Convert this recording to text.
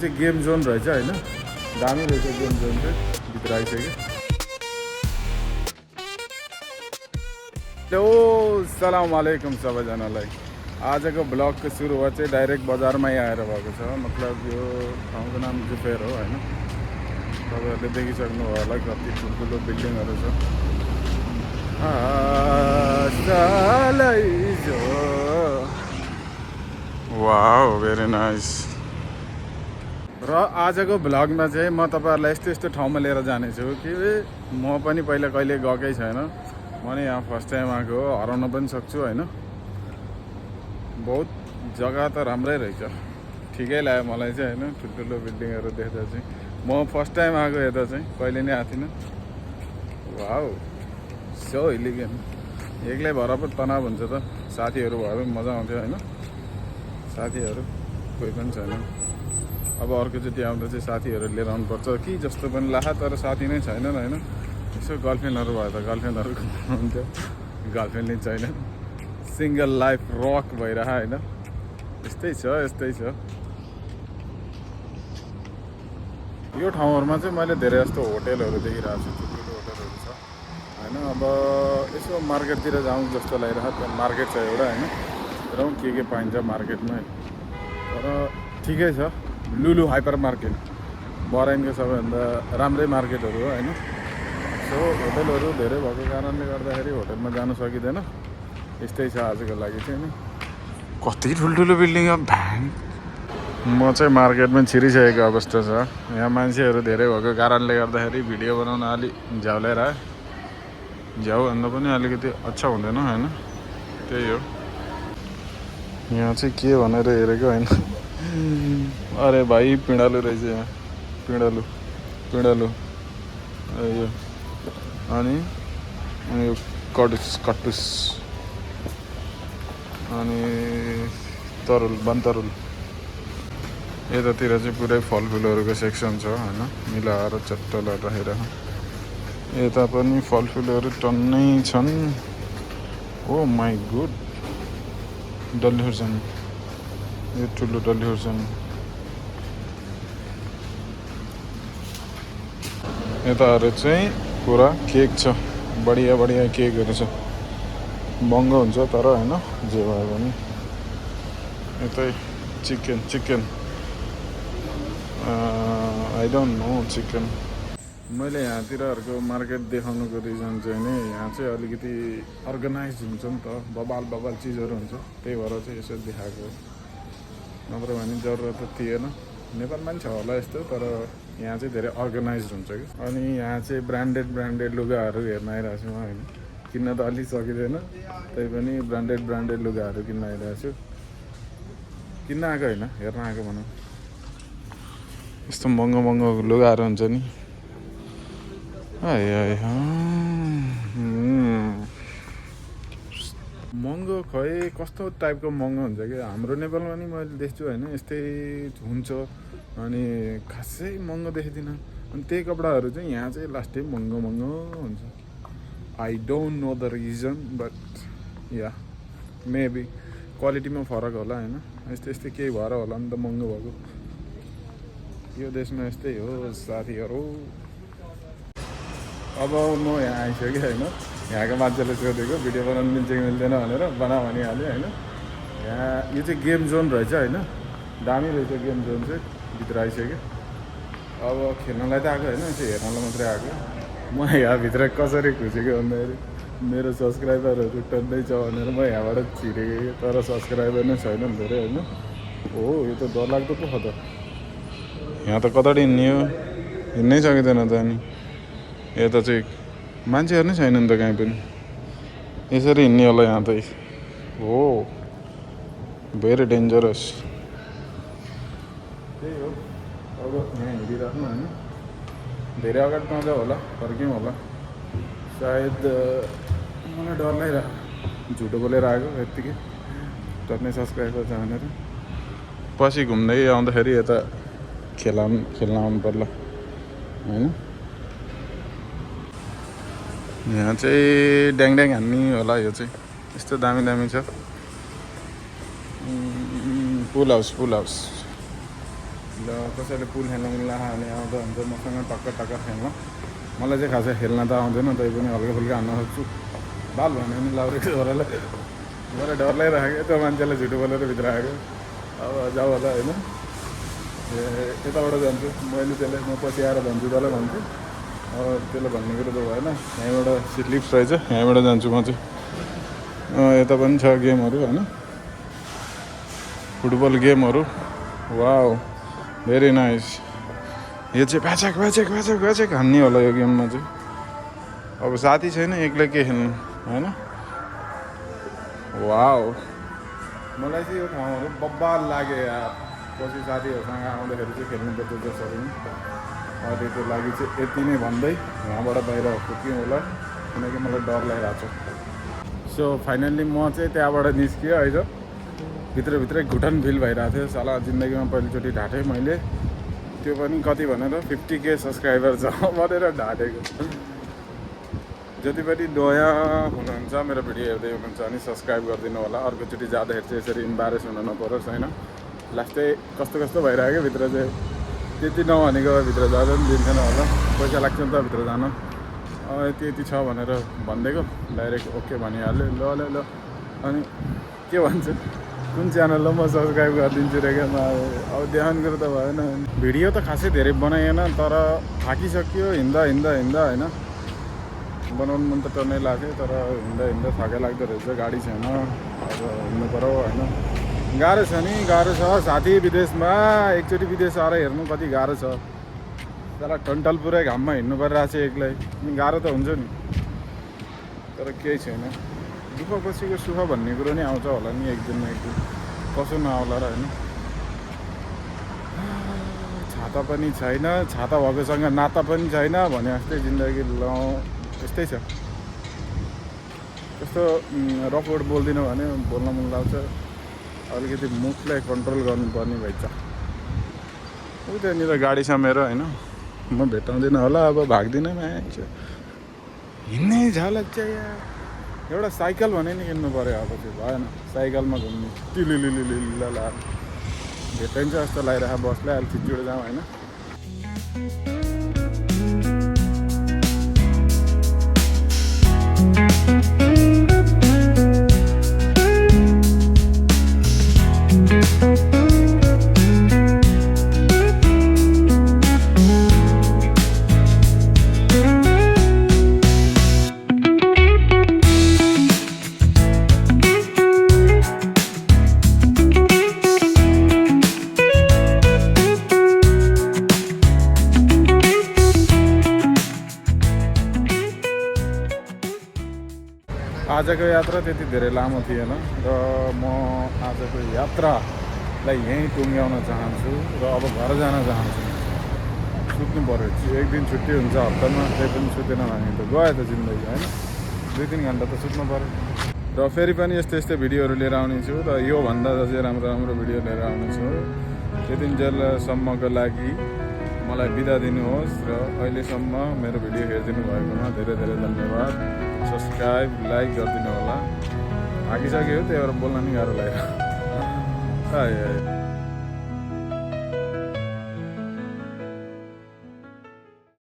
चाहिँ game John रहेछ होइन, दामी रहेछ गेम जोन चाहिँ भित्र आइसक्यो। सलाम अलैकुम सबैजनालाई। आजको ब्लगको सुरुवात चाहिँ डाइरेक्ट बजारमै आएर भएको छ। मतलब यो ठाउँको नाम जुफेर हो होइन। तपाईँहरूले देखिसक्नु होला कति ठुल्ठुलो बिल्डिङहरू छ। Wow very nice. र आजको भ्लगमा चाहिँ म तपाईँहरूलाई यस्तो यस्तो ठाउँमा लिएर जानेछु कि म पनि पहिला कहिले गएकै छैन। म नि यहाँ फर्स्ट टाइम आएको हो, हराउन पनि सक्छु होइन। बहुत जग्गा त राम्रै रहेछ, ठिकै लाग्यो मलाई चाहिँ होइन। ठुल्ठुलो बिल्डिङहरू देख्दा चाहिँ म फर्स्ट टाइम आएको यता चाहिँ, कहिले नै आएको थिइनँ। Wow so elegant. एक्लै भएर पो तनाव हुन्छ त, साथीहरू भए पनि मजा आउँथ्यो होइन। साथीहरू कोही पनि छैन। अब अर्कोचोटि आउँदा चाहिँ साथीहरू लिएर आउनुपर्छ कि जस्तो पनि लाग्छ, तर साथी नै छैनन् होइन। यसो गर्लफ्रेन्डहरू भयो त गर्लफ्रेन्डहरू हुन्थ्यो, गर्लफ्रेन्ड नै छैन। सिङ्गल लाइफ रक भइरह होइन। यस्तै छ। यो ठाउँहरूमा चाहिँ मैले धेरै जस्तो होटेलहरू देखिरहेको छु, ठुल्ठुलो होटेलहरू छ होइन। अब यसो मार्केटतिर जाउँ जस्तो लागिरहेको, त्यहाँ मार्केट छ एउटा होइन। हेरौँ के पाइन्छ मार्केटमै। तर ठिकै छ। लुलु हाइपर मार्केट बराइनको सबैभन्दा राम्रै मार्केटहरू हो होइन। सो होटेलहरू धेरै भएको कारणले गर्दाखेरि होटेलमा जानु सकिँदैन। यस्तै छ आजको लागि चाहिँ होइन। कति ठुल्ठुलो बिल्डिङ अब भ्याङ। म चाहिँ मार्केटमा छिरिसकेको अवस्था छ। यहाँ मान्छेहरू धेरै भएको कारणले गर्दाखेरि भिडियो बनाउन अलिक झ्याउलेर झ्याउ भन्दा पनि अलिकति अच्छा हुँदैन होइन। त्यही हो। यहाँ चाहिँ के भनेर हेरेको होइन। अरे भाइ पिँडालु रहेछ यहाँ, पिँडालु यो अनि यो कटुस अनि तरुल वनतरुल। यतातिर चाहिँ पुरै फलफुलहरूको सेक्सन छ होइन, मिलाएर चट्टला राखेर। यता पनि फलफुलहरू टन्नै छन्। ओ माई गुड, डल्ले खुर्सानी, यो ठुलो डल्ले खुर्सानी। यताहरू चाहिँ पुरा केक छ, बढिया केकहरू छ। महँगो हुन्छ तर होइन, जे भयो भने। यतै chicken I don't no chicken. मैले यहाँतिरहरूको मार्केट देखाउनुको रिजन चाहिँ नि, यहाँ चाहिँ अलिकति अर्गनाइज हुन्छ नि त, बबाल चिजहरू हुन्छ, त्यही भएर चाहिँ यसो देखाएको। नत्र भने जरुरत त थिएन। नेपालमा पनि छ होला यस्तो, तर यहाँ चाहिँ धेरै अर्गनाइज हुन्छ कि। अनि यहाँ चाहिँ ब्रान्डेड लुगाहरू हेर्न आइरहेको छु म होइन। किन्न त अलिक सकिँदैन, त्यही पनि ब्रान्डेड लुगाहरू किन्न आइरहेको छु। किन्न आएको होइन, हेर्न आएको भनौँ। यस्तो महँगो लुगाहरू हुन्छ नि। महँगो खै कस्तो टाइपको महँगो हुन्छ कि। हाम्रो नेपालमा नि मैले देख्छु होइन, यस्तै हुन्छ। अनि खासै महँगो देख्दिनँ। अनि त्यही कपडाहरू चाहिँ यहाँ चाहिँ लास्टै महँगो हुन्छ। I don't know the reason, but yeah maybe क्वालिटीमा फरक होला होइन। यस्तै केही भएर होला नि त महँगो भएको। यो देशमा यस्तै हो साथीहरू। अब म यहाँ आइसकेँ होइन। यहाँको मान्छेले सोधेको भिडियो बनाउनु मिल्छ कि मिल्दैन भनेर, बना भनिहालेँ होइन। यहाँ यो चाहिँ गेम जोन रहेछ होइन, दामी रहेछ गेम जोन चाहिँ। भित्र आइसक्यो। अब खेल्नलाई त आएको होइन, यसो हेर्नलाई मात्रै आएको। म यहाँभित्र कसरी खुसेको भन्दाखेरि मेरो सब्सक्राइबरहरू टन्नै छ भनेर म यहाँबाट छिरेको, तर सब्सक्राइबर नै छैन धेरै होइन। हो यो त डरलाग्दो पो छ त। यहाँ त कताबाट हिँड्ने हो, हिँड्नै सकिँदैन त। अनि यता चाहिँ मान्छेहरू नै छैन नि त कहीँ पनि। यसरी हिँड्ने होला यहाँ त। हो भेरी डेन्जरस। त्यही हो। अब यहाँ हिँडिराख्नु होइन, धेरै अगाडि पाउँदा होला, फर्क्यौँ होला सायद। मलाई डर लागिरहेको, झुटो बोलेर आएको यत्तिकै। टन्नै सब्सक्राइबर छ भनेर। पछि घुम्दै आउँदाखेरि यता खेल्न आउनु पर्ला होइन। यहाँ चाहिँ ड्याङ हान्ने होला। यो चाहिँ यस्तो दामी छ। पुल हाउस ल कसैले पुल खेल्न मिल्ला भने आउँदा हुन्छ मसँग टक्कर टक्कर खेल्न मलाई चाहिँ खासै खेल्न त आउँदैन तै पनि हल्का फुल्का हान्न सक्छु बाल भन्यो भने लाउरेको छोरालाई मलाई डर लागिरहेको त्यो मान्छेलाई झुटो बोलेर भित्र आएको अब जाऊ होला होइन यताबाट जान्छु मैले त्यसलाई म पछि आएर भन्छु तँलाई भन्छु अब त्यसलाई भन्ने कुरो त भएन यहीँबाट स्लिप्स रहेछ यहीँबाट जान्छु म चाहिँ यता पनि छ गेमहरू होइन फुटबल गेमहरू वाउ भेरी नाइस यो चाहिँ प्याचक प्याचक प्याचक प्याचक हान्ने होला यो गेममा चाहिँ अब साथी छैन एक्लै के खेल्नु होइन वाउ मलाई चाहिँ यो ठाउँहरू बब्बाल लाग्यो यार पछि साथीहरूसँग आउँदाखेरि चाहिँ खेल्नुपर्छ जसरी अहिले त्यो लागि चाहिँ यति नै भन्दै यहाँबाट बाहिर फुक्यौँ होला किनकि मलाई डर लागिरहेको छ सो फाइनल्ली म चाहिँ त्यहाँबाट निस्किएँ अहिले भित्रभित्रै घुटन फिल भइरहेको थियो साला जिन्दगीमा पहिलोचोटि ढाँटेँ मैले त्यो पनि कति भनेर 50K सब्सक्राइबर छ भनेर ढाँटेको जति पनि नयाँ हुनुहुन्छ मेरो भिडियो हेर्दै हुनुहुन्छ भने सब्सक्राइब गरिदिनु होला अर्कोचोटि जाँदाखेरि चाहिँ यसरी इम्बारेस हुन नपरोस् होइन लास्टै कस्तो कस्तो भइरहेको क्या भित्र चाहिँ त्यति नभनेको भित्र जाँदा पनि दिन्थेन होला पैसा लाग्छ नि त भित्र जान यति यति छ भनेर भनिदिएको डाइरेक्ट ओके भनिहाल्यो ल ल ल अनि के भन्छु कुन च्यानललाई म सब्सक्राइब गरिदिन्छु रे क्या अब देखाउने कुरो त भएन भिडियो त खासै धेरै बनाइएन तर थाकिसक्यो हिँड्दा हिँड्दा हिँड्दा होइन बनाउनु मन त टन्नै लाग्थ्यो तर हिँड्दा हिँड्दा थाकै लाग्दो रहेछ गाडी छैन अब हिँड्नु पऱ्यो होइन गाह्रो छ नि गाह्रो छ साथी विदेशमा एकचोटि विदेश आएर हेर्नु कति गाह्रो छ तर टन्टल पुरै घाममा हिँड्नु परिरहेको छ एक्लै गाह्रो त हुन्छ नि तर केही छैन दुःख पछिको सुख भन्ने कुरो नि आउँछ होला नि एक दिन न एक दिन कसो नआउला र होइन छाता पनि छैन छाता भएकोसँग नाता पनि छैन भने जस्तै जिन्दगी ल यस्तै छ कस्तो रफ वर्ड बोल्दिनँ भने बोल्न मन लाग्छ अलिकति मुखलाई कन्ट्रोल गर्नुपर्ने भइन्छ ऊ त्यहाँनिर गाडी छ मेरो होइन म भेटाउँदिनँ होला अब भाग्दिनँ मान्छ हिँड्ने झलक चाहिँ एउटा साइकल भने नि किन्नु पऱ्यो अब त्यो भएन साइकलमा घुम्ने टिलिलिलिलिला भेटाइन्छ जस्तो लागिरहेको बसलाई अहिले छिटो जाउँ होइन आजको यात्रा त्यति धेरै लामो थिएन र म आजको यात्रालाई यहीँ टुङ्ग्याउन चाहन्छु र अब घर जान चाहन्छु सुत्नु पऱ्यो एक दिन छुट्टी हुन्छ हप्तामा त्यही पनि सुतेन भने त गयो त जिन्दगी होइन 2-3 घन्टा त सुत्नु पऱ्यो र फेरि पनि यस्तै यस्तै भिडियोहरू लिएर आउनेछु र योभन्दा अझै राम्रो राम्रो भिडियो लिएर आउनेछु त्यतिन्जेलसम्मको लागि मलाई बिदा दिनुहोस् र अहिलेसम्म मेरो भिडियो हेरिदिनु भएकोमा धेरै धेरै धन्यवाद सब्सक्राइब लाइक गरिदिनु होला थाकिसक्यो त्यही भएर बोल्न नि गाह्रो लाग्यो